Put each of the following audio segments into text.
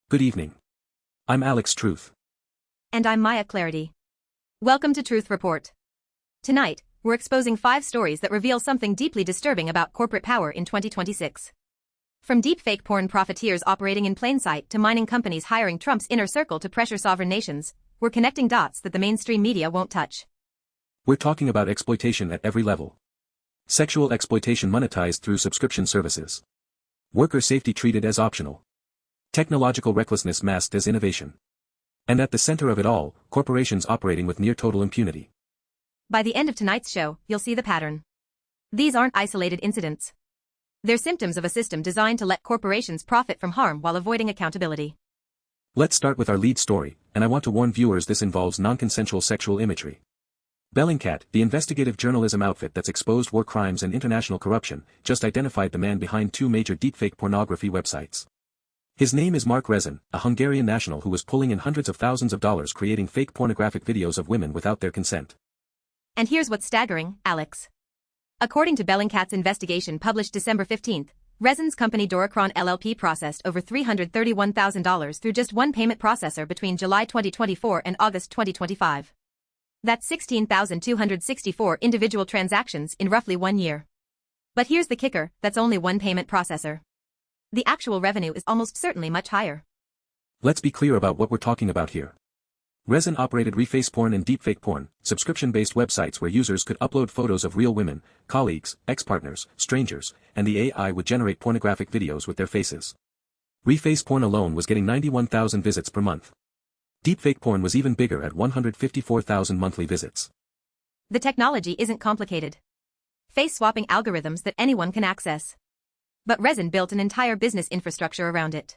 Good evening. I'm Alex Truth. And I'm Maya Clarity. Welcome to Truth Report. Tonight, we're exposing 5 stories that reveal something deeply disturbing about corporate power in 2026. From deepfake porn profiteers operating in plain sight to mining companies hiring Trump's inner circle to pressure sovereign nations, we're connecting dots that the mainstream media won't touch. We're talking about exploitation at every level. Sexual exploitation monetized through subscription services. Worker safety treated as optional. Technological recklessness masked as innovation. And at the center of it all, corporations operating with near-total impunity. By the end of tonight's show, you'll see the pattern. These aren't isolated incidents. They're symptoms of a system designed to let corporations profit from harm while avoiding accountability. Let's start with our lead story, and I want to warn viewers this involves non-consensual sexual imagery. Bellingcat, the investigative journalism outfit that's exposed war crimes and international corruption, just identified the man behind 2 major deepfake pornography websites. His name is Mark Rezin, a Hungarian national who was pulling in hundreds of thousands of dollars creating fake pornographic videos of women without their consent. And here's what's staggering, Alex. According to Bellingcat's investigation published December 15, Rezin's company Doracron LLP processed over $331,000 through just one payment processor between July 2024 and August 2025. That's 16,264 individual transactions in roughly 1 year. But here's the kicker, that's only one payment processor. The actual revenue is almost certainly much higher. Let's be clear about what we're talking about here. Rezin operated reface porn and deepfake porn, subscription-based websites where users could upload photos of real women, colleagues, ex-partners, strangers, and the AI would generate pornographic videos with their faces. Reface porn alone was getting 91,000 visits per month. Deepfake porn was even bigger at 154,000 monthly visits. The technology isn't complicated. Face-swapping algorithms that anyone can access. But Rezin built an entire business infrastructure around it.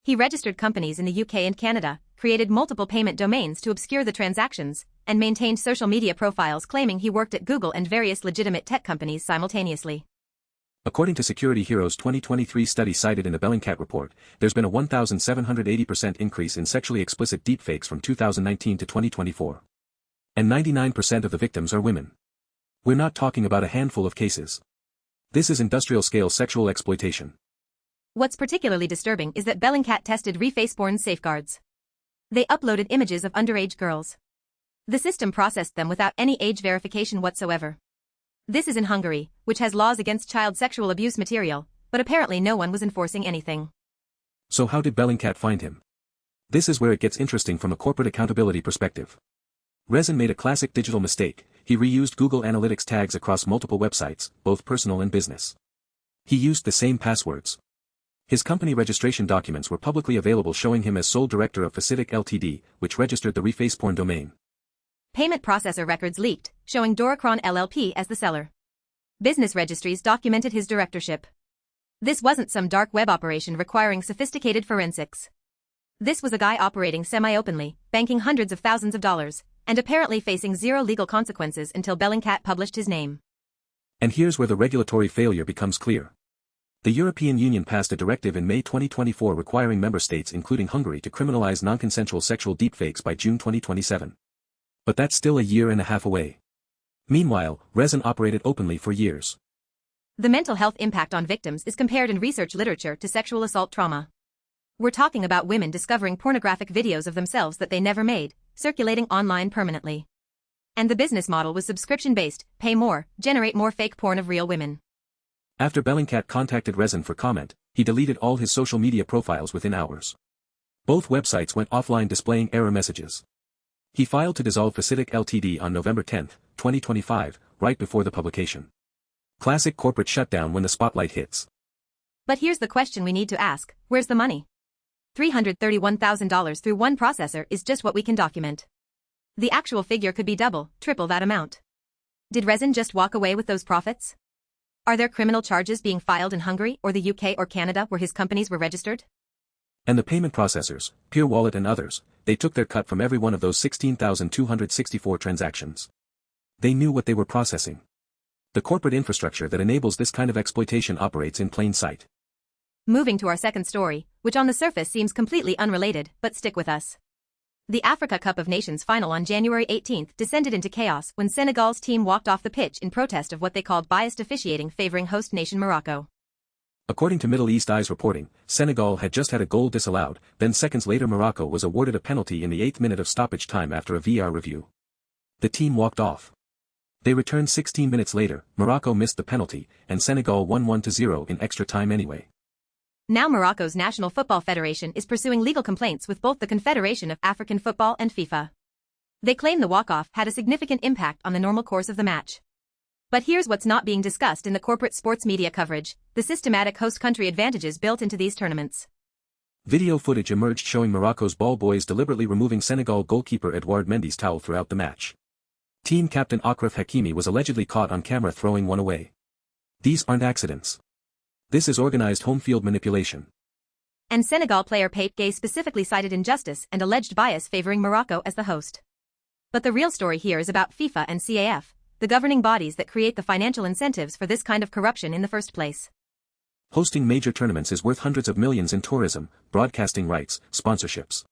He registered companies in the UK and Canada, created multiple payment domains to obscure the transactions, and maintained social media profiles claiming he worked at Google and various legitimate tech companies simultaneously. According to Security Hero's 2023 study cited in the Bellingcat report, there's been a 1,780% increase in sexually explicit deepfakes from 2019 to 2024. And 99% of the victims are women. We're not talking about a handful of cases. This is industrial-scale sexual exploitation. What's particularly disturbing is that Bellingcat tested reface porn's safeguards. They uploaded images of underage girls. The system processed them without any age verification whatsoever. This is in Hungary, which has laws against child sexual abuse material, but apparently no one was enforcing anything. So how did Bellingcat find him? This is where it gets interesting from a corporate accountability perspective. Rezin made a classic digital mistake. He reused Google Analytics tags across multiple websites, both personal and business. He used the same passwords. His company registration documents were publicly available showing him as sole director of Facitic Ltd., which registered the reface porn domain. Payment processor records leaked, showing Doracron LLP as the seller. Business registries documented his directorship. This wasn't some dark web operation requiring sophisticated forensics. This was a guy operating semi-openly, banking hundreds of thousands of dollars, and apparently facing zero legal consequences until Bellingcat published his name. And here's where the regulatory failure becomes clear. The European Union passed a directive in May 2024 requiring member states including Hungary to criminalize non-consensual sexual deepfakes by June 2027. But that's still a year and a half away. Meanwhile, Rezin operated openly for years. The mental health impact on victims is compared in research literature to sexual assault trauma. We're talking about women discovering pornographic videos of themselves that they never made, circulating online permanently. And the business model was subscription-based, pay more, generate more fake porn of real women. After Bellingcat contacted Rezin for comment, he deleted all his social media profiles within hours. Both websites went offline displaying error messages. He filed to dissolve Facitic Ltd. On November 10, 2025, right before the publication. Classic corporate shutdown when the spotlight hits. But here's the question we need to ask, where's the money? $331,000 through one processor is just what we can document. The actual figure could be double, triple that amount. Did Rezin just walk away with those profits? Are there criminal charges being filed in Hungary or the UK or Canada where his companies were registered? And the payment processors, Peer Wallet and others, they took their cut from every one of those 16,264 transactions. They knew what they were processing. The corporate infrastructure that enables this kind of exploitation operates in plain sight. Moving to our second story, which on the surface seems completely unrelated, but stick with us. The Africa Cup of Nations final on January 18 descended into chaos when Senegal's team walked off the pitch in protest of what they called biased officiating favoring host nation Morocco. According to Middle East Eye's reporting, Senegal had just had a goal disallowed, then seconds later Morocco was awarded a penalty in the 8th minute of stoppage time after a VR review. The team walked off. They returned 16 minutes later, Morocco missed the penalty, and Senegal won 1-0 in extra time anyway. Now Morocco's National Football Federation is pursuing legal complaints with both the Confederation of African Football and FIFA. They claim the walk-off had a significant impact on the normal course of the match. But here's what's not being discussed in the corporate sports media coverage: the systematic host country advantages built into these tournaments. Video footage emerged showing Morocco's ball boys deliberately removing Senegal goalkeeper Edouard Mendy's towel throughout the match. Team captain Achraf Hakimi was allegedly caught on camera throwing one away. These aren't accidents. This is organized home field manipulation. And Senegal player Pape Gueye specifically cited injustice and alleged bias favoring Morocco as the host. But the real story here is about FIFA and CAF, the governing bodies that create the financial incentives for this kind of corruption in the first place. Hosting major tournaments is worth hundreds of millions in tourism, broadcasting rights, sponsorships.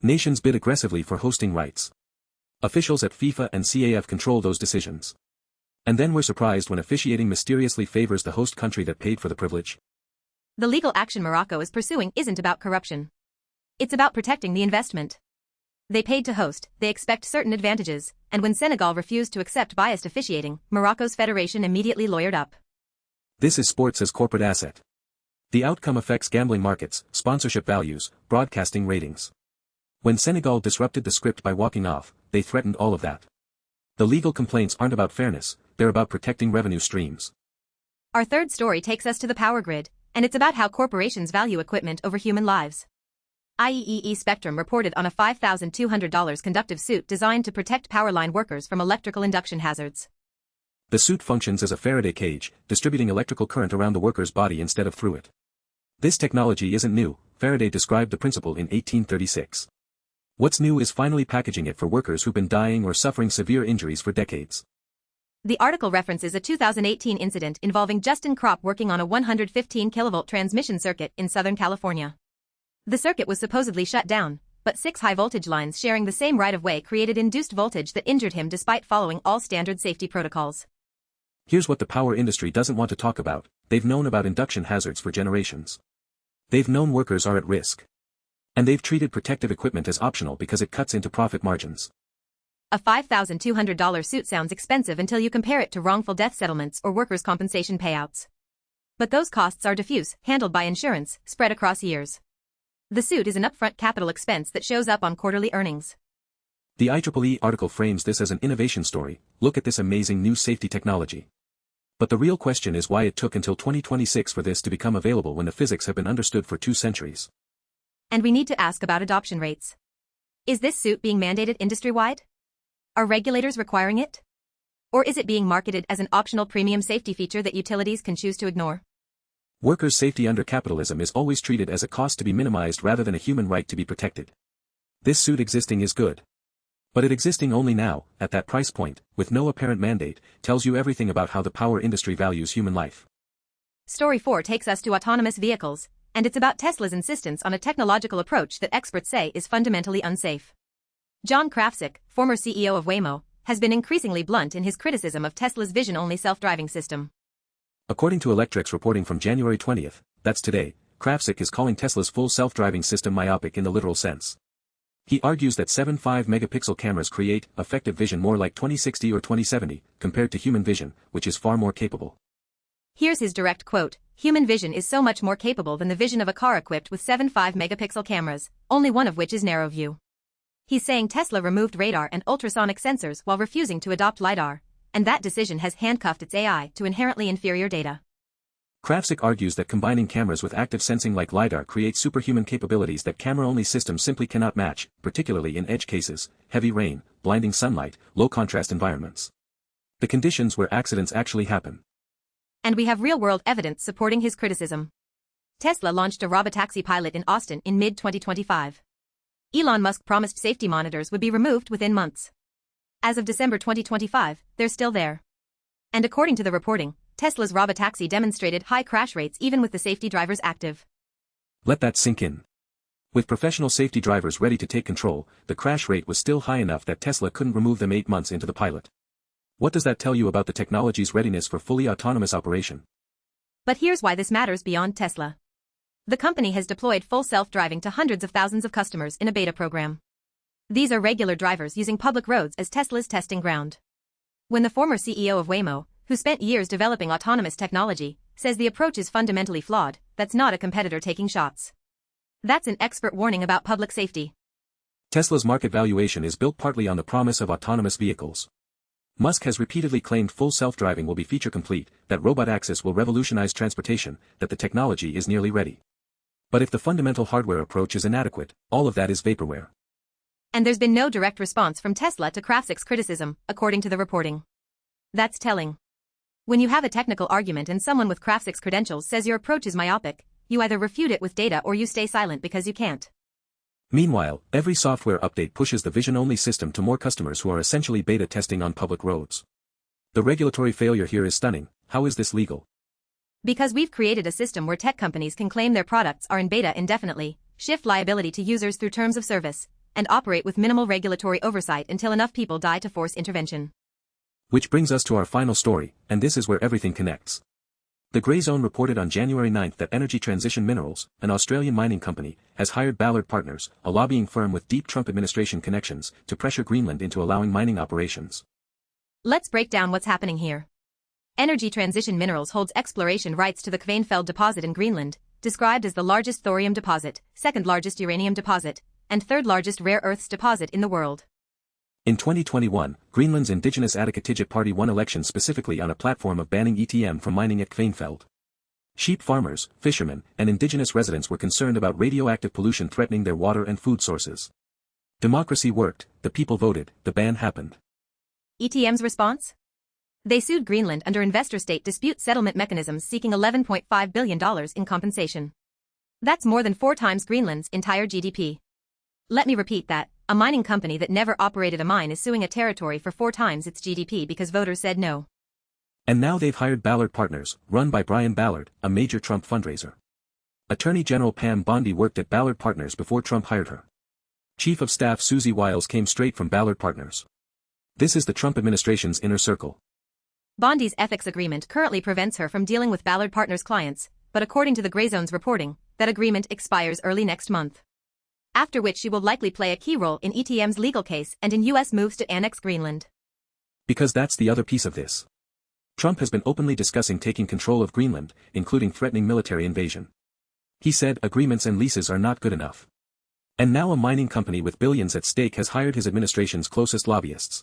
Nations bid aggressively for hosting rights. Officials at FIFA and CAF control those decisions. And then we're surprised when officiating mysteriously favors the host country that paid for the privilege. The legal action Morocco is pursuing isn't about corruption. It's about protecting the investment. They paid to host, they expect certain advantages, and when Senegal refused to accept biased officiating, Morocco's federation immediately lawyered up. This is sports as corporate asset. The outcome affects gambling markets, sponsorship values, broadcasting ratings. When Senegal disrupted the script by walking off, they threatened all of that. The legal complaints aren't about fairness, they're about protecting revenue streams. Our third story takes us to the power grid, and it's about how corporations value equipment over human lives. IEEE Spectrum reported on a $5,200 conductive suit designed to protect power line workers from electrical induction hazards. The suit functions as a Faraday cage, distributing electrical current around the worker's body instead of through it. This technology isn't new. Faraday described the principle in 1836. What's new is finally packaging it for workers who've been dying or suffering severe injuries for decades. The article references a 2018 incident involving Justin Kropp working on a 115 kilovolt transmission circuit in Southern California. The circuit was supposedly shut down, but 6 high-voltage lines sharing the same right-of-way created induced voltage that injured him despite following all standard safety protocols. Here's what the power industry doesn't want to talk about: they've known about induction hazards for generations. They've known workers are at risk. And they've treated protective equipment as optional because it cuts into profit margins. A $5,200 suit sounds expensive until you compare it to wrongful death settlements or workers' compensation payouts. But those costs are diffuse, handled by insurance, spread across years. The suit is an upfront capital expense that shows up on quarterly earnings. The IEEE article frames this as an innovation story: look at this amazing new safety technology. But the real question is why it took until 2026 for this to become available when the physics have been understood for 2 centuries. And we need to ask about adoption rates. Is this suit being mandated industry-wide? Are regulators requiring it? Or is it being marketed as an optional premium safety feature that utilities can choose to ignore? Workers' safety under capitalism is always treated as a cost to be minimized rather than a human right to be protected. This suit existing is good. But it existing only now, at that price point, with no apparent mandate, tells you everything about how the power industry values human life. Story 4 takes us to autonomous vehicles, and it's about Tesla's insistence on a technological approach that experts say is fundamentally unsafe. John Krafcik, former CEO of Waymo, has been increasingly blunt in his criticism of Tesla's vision-only self-driving system. According to Electric's reporting from January 20th, that's today, Krafcik is calling Tesla's full self-driving system myopic in the literal sense. He argues that 75-megapixel cameras create effective vision more like 2060 or 2070, compared to human vision, which is far more capable. Here's his direct quote: "Human vision is so much more capable than the vision of a car equipped with 75-megapixel cameras, only one of which is narrow view." He's saying Tesla removed radar and ultrasonic sensors while refusing to adopt LiDAR, and that decision has handcuffed its AI to inherently inferior data. Krafcik argues that combining cameras with active sensing like LiDAR creates superhuman capabilities that camera-only systems simply cannot match, particularly in edge cases, heavy rain, blinding sunlight, low-contrast environments. The conditions where accidents actually happen. And we have real-world evidence supporting his criticism. Tesla launched a robotaxi pilot in Austin in mid-2025. Elon Musk promised safety monitors would be removed within months. As of December 2025, they're still there. And according to the reporting, Tesla's robotaxi demonstrated high crash rates even with the safety drivers active. Let that sink in. With professional safety drivers ready to take control, the crash rate was still high enough that Tesla couldn't remove them 8 months into the pilot. What does that tell you about the technology's readiness for fully autonomous operation? But here's why this matters beyond Tesla. The company has deployed full self-driving to hundreds of thousands of customers in a beta program. These are regular drivers using public roads as Tesla's testing ground. When the former CEO of Waymo, who spent years developing autonomous technology, says the approach is fundamentally flawed, that's not a competitor taking shots. That's an expert warning about public safety. Tesla's market valuation is built partly on the promise of autonomous vehicles. Musk has repeatedly claimed full self-driving will be feature-complete, that robot access will revolutionize transportation, that the technology is nearly ready. But if the fundamental hardware approach is inadequate, all of that is vaporware. And there's been no direct response from Tesla to Krafsik's criticism, according to the reporting. That's telling. When you have a technical argument and someone with Krafsik's credentials says your approach is myopic, you either refute it with data or you stay silent because you can't. Meanwhile, every software update pushes the vision-only system to more customers who are essentially beta testing on public roads. The regulatory failure here is stunning. How is this legal? Because we've created a system where tech companies can claim their products are in beta indefinitely, shift liability to users through terms of service, and operate with minimal regulatory oversight until enough people die to force intervention. Which brings us to our final story, and this is where everything connects. The Grey Zone reported on January 9 that Energy Transition Minerals, an Australian mining company, has hired Ballard Partners, a lobbying firm with deep Trump administration connections, to pressure Greenland into allowing mining operations. Let's break down what's happening here. Energy Transition Minerals holds exploration rights to the Kvanefjeld deposit in Greenland, described as the largest thorium deposit, second largest uranium deposit, and third largest rare earths deposit in the world. In 2021, Greenland's indigenous Ataqatigiit Party won elections specifically on a platform of banning ETM from mining at Kvanefjeld. Sheep farmers, fishermen, and indigenous residents were concerned about radioactive pollution threatening their water and food sources. Democracy worked, the people voted, the ban happened. ETM's response? They sued Greenland under investor-state dispute settlement mechanisms seeking $11.5 billion in compensation. That's more than 4 times Greenland's entire GDP. Let me repeat that. A mining company that never operated a mine is suing a territory for 4 times its GDP because voters said no. And now they've hired Ballard Partners, run by Brian Ballard, a major Trump fundraiser. Attorney General Pam Bondi worked at Ballard Partners before Trump hired her. Chief of Staff Susie Wiles came straight from Ballard Partners. This is the Trump administration's inner circle. Bondi's ethics agreement currently prevents her from dealing with Ballard Partners clients, but according to the Grey Zone's reporting, that agreement expires early next month. After which she will likely play a key role in ETM's legal case and in U.S. moves to annex Greenland. Because that's the other piece of this. Trump has been openly discussing taking control of Greenland, including threatening military invasion. He said agreements and leases are not good enough. And now a mining company with billions at stake has hired his administration's closest lobbyists.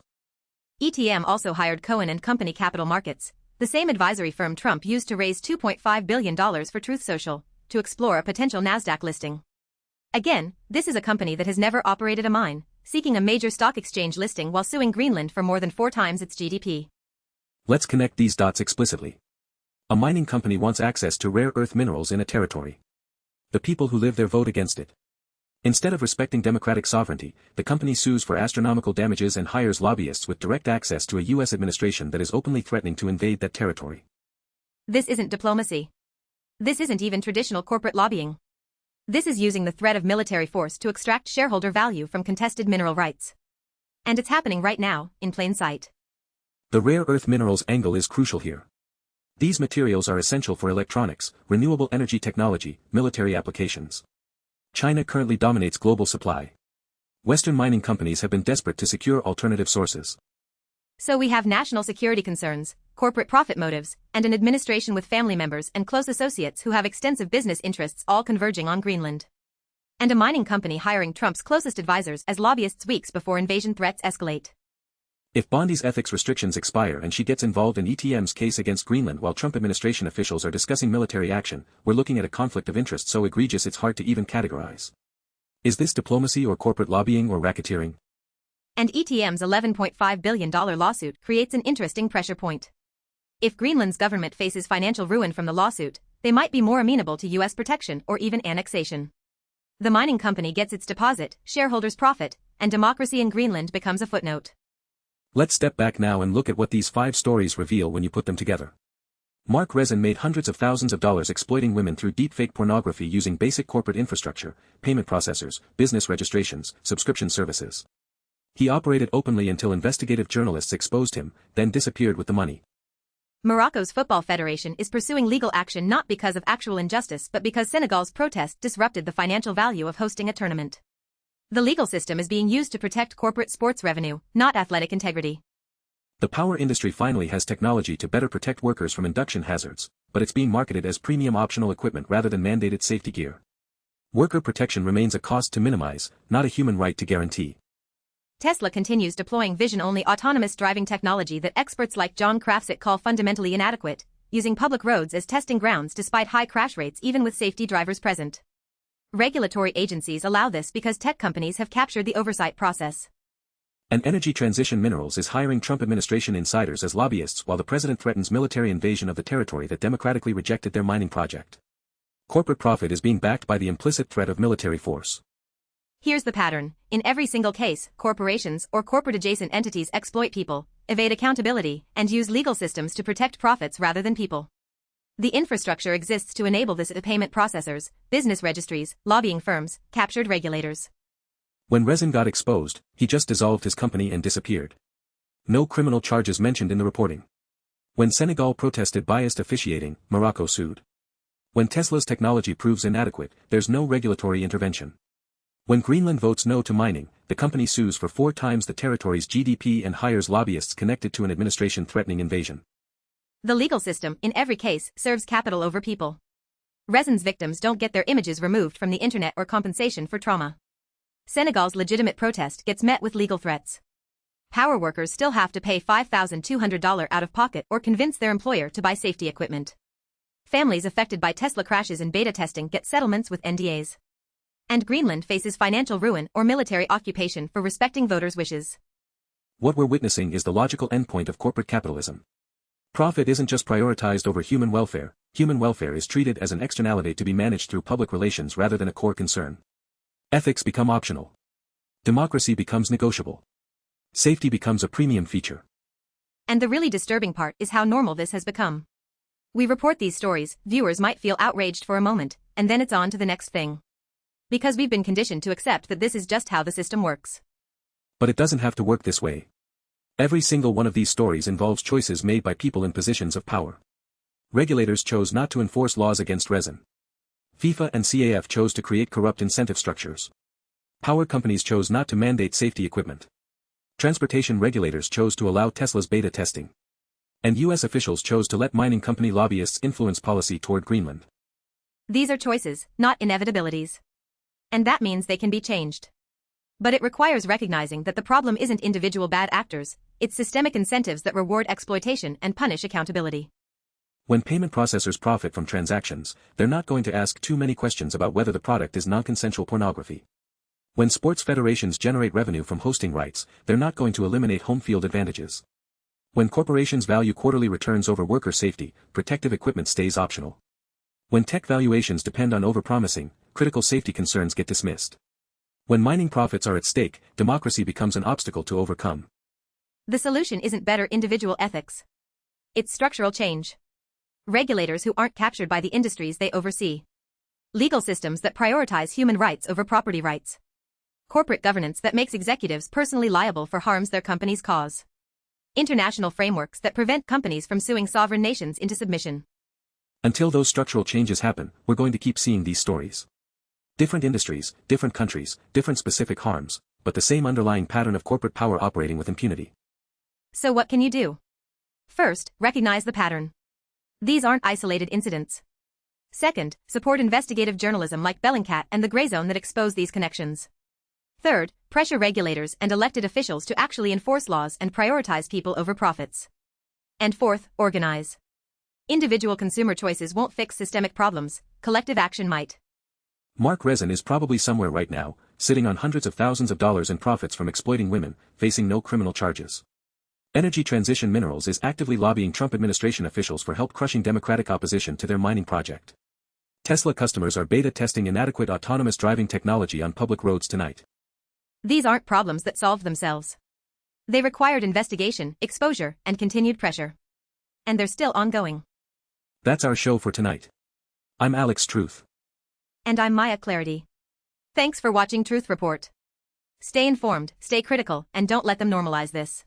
ETM also hired Cohen and Company Capital Markets, the same advisory firm Trump used to raise $2.5 billion for Truth Social, to explore a potential NASDAQ listing. Again, this is a company that has never operated a mine, seeking a major stock exchange listing while suing Greenland for more than 4 times its GDP. Let's connect these dots explicitly. A mining company wants access to rare earth minerals in a territory. The people who live there vote against it. Instead of respecting democratic sovereignty, the company sues for astronomical damages and hires lobbyists with direct access to a U.S. administration that is openly threatening to invade that territory. This isn't diplomacy. This isn't even traditional corporate lobbying. This is using the threat of military force to extract shareholder value from contested mineral rights. And it's happening right now, in plain sight. The rare earth minerals angle is crucial here. These materials are essential for electronics, renewable energy technology, military applications. China currently dominates global supply. Western mining companies have been desperate to secure alternative sources. So we have national security concerns, corporate profit motives, and an administration with family members and close associates who have extensive business interests all converging on Greenland. And a mining company hiring Trump's closest advisors as lobbyists weeks before invasion threats escalate. If Bondi's ethics restrictions expire and she gets involved in ETM's case against Greenland while Trump administration officials are discussing military action, we're looking at a conflict of interest so egregious it's hard to even categorize. Is this diplomacy or corporate lobbying or racketeering? And ETM's $11.5 billion lawsuit creates an interesting pressure point. If Greenland's government faces financial ruin from the lawsuit, they might be more amenable to U.S. protection or even annexation. The mining company gets its deposit, shareholders profit, and democracy in Greenland becomes a footnote. Let's step back now and look at what these 5 stories reveal when you put them together. Mark Rezin made hundreds of thousands of dollars exploiting women through deepfake pornography using basic corporate infrastructure, payment processors, business registrations, subscription services. He operated openly until investigative journalists exposed him, then disappeared with the money. Morocco's Football Federation is pursuing legal action not because of actual injustice but because Senegal's protest disrupted the financial value of hosting a tournament. The legal system is being used to protect corporate sports revenue, not athletic integrity. The power industry finally has technology to better protect workers from induction hazards, but it's being marketed as premium optional equipment rather than mandated safety gear. Worker protection remains a cost to minimize, not a human right to guarantee. Tesla continues deploying vision-only autonomous driving technology that experts like John Krafcik call fundamentally inadequate, using public roads as testing grounds despite high crash rates even with safety drivers present. Regulatory agencies allow this because tech companies have captured the oversight process. And Energy Transition Minerals is hiring Trump administration insiders as lobbyists while the president threatens military invasion of the territory that democratically rejected their mining project. Corporate profit is being backed by the implicit threat of military force. Here's the pattern. In every single case, corporations or corporate-adjacent entities exploit people, evade accountability, and use legal systems to protect profits rather than people. The infrastructure exists to enable this at payment processors, business registries, lobbying firms, captured regulators. When Rezin got exposed, he just dissolved his company and disappeared. No criminal charges mentioned in the reporting. When Senegal protested biased officiating, Morocco sued. When Tesla's technology proves inadequate, there's no regulatory intervention. When Greenland votes no to mining, the company sues for 4 times the territory's GDP and hires lobbyists connected to an administration threatening invasion. The legal system, in every case, serves capital over people. Rezin's victims don't get their images removed from the internet or compensation for trauma. Senegal's legitimate protest gets met with legal threats. Power workers still have to pay $5,200 out of pocket or convince their employer to buy safety equipment. Families affected by Tesla crashes in beta testing get settlements with NDAs. And Greenland faces financial ruin or military occupation for respecting voters' wishes. What we're witnessing is the logical endpoint of corporate capitalism. Profit isn't just prioritized over human welfare is treated as an externality to be managed through public relations rather than a core concern. Ethics become optional. Democracy becomes negotiable. Safety becomes a premium feature. And the really disturbing part is how normal this has become. We report these stories, viewers might feel outraged for a moment, and then it's on to the next thing. Because we've been conditioned to accept that this is just how the system works. But it doesn't have to work this way. Every single one of these stories involves choices made by people in positions of power. Regulators chose not to enforce laws against Rezin. FIFA and CAF chose to create corrupt incentive structures. Power companies chose not to mandate safety equipment. Transportation regulators chose to allow Tesla's beta testing. And US officials chose to let mining company lobbyists influence policy toward Greenland. These are choices, not inevitabilities. And that means they can be changed. But it requires recognizing that the problem isn't individual bad actors, it's systemic incentives that reward exploitation and punish accountability. When payment processors profit from transactions, they're not going to ask too many questions about whether the product is non-consensual pornography. When sports federations generate revenue from hosting rights, they're not going to eliminate home field advantages. When corporations value quarterly returns over worker safety, protective equipment stays optional. When tech valuations depend on overpromising, critical safety concerns get dismissed. When mining profits are at stake, democracy becomes an obstacle to overcome. The solution isn't better individual ethics. It's structural change. Regulators who aren't captured by the industries they oversee. Legal systems that prioritize human rights over property rights. Corporate governance that makes executives personally liable for harms their companies cause. International frameworks that prevent companies from suing sovereign nations into submission. Until those structural changes happen, we're going to keep seeing these stories. Different industries, different countries, different specific harms, but the same underlying pattern of corporate power operating with impunity. So what can you do? First, recognize the pattern. These aren't isolated incidents. Second, support investigative journalism like Bellingcat and The Grey Zone that expose these connections. Third, pressure regulators and elected officials to actually enforce laws and prioritize people over profits. And fourth, organize. Individual consumer choices won't fix systemic problems, collective action might. Mark Rezin is probably somewhere right now, sitting on hundreds of thousands of dollars in profits from exploiting women, facing no criminal charges. Energy Transition Minerals is actively lobbying Trump administration officials for help crushing Democratic opposition to their mining project. Tesla customers are beta testing inadequate autonomous driving technology on public roads tonight. These aren't problems that solved themselves. They required investigation, exposure, and continued pressure. And they're still ongoing. That's our show for tonight. I'm Alex Truth. And I'm Maya Clarity. Thanks for watching Truth Report. Stay informed, stay critical, and don't let them normalize this.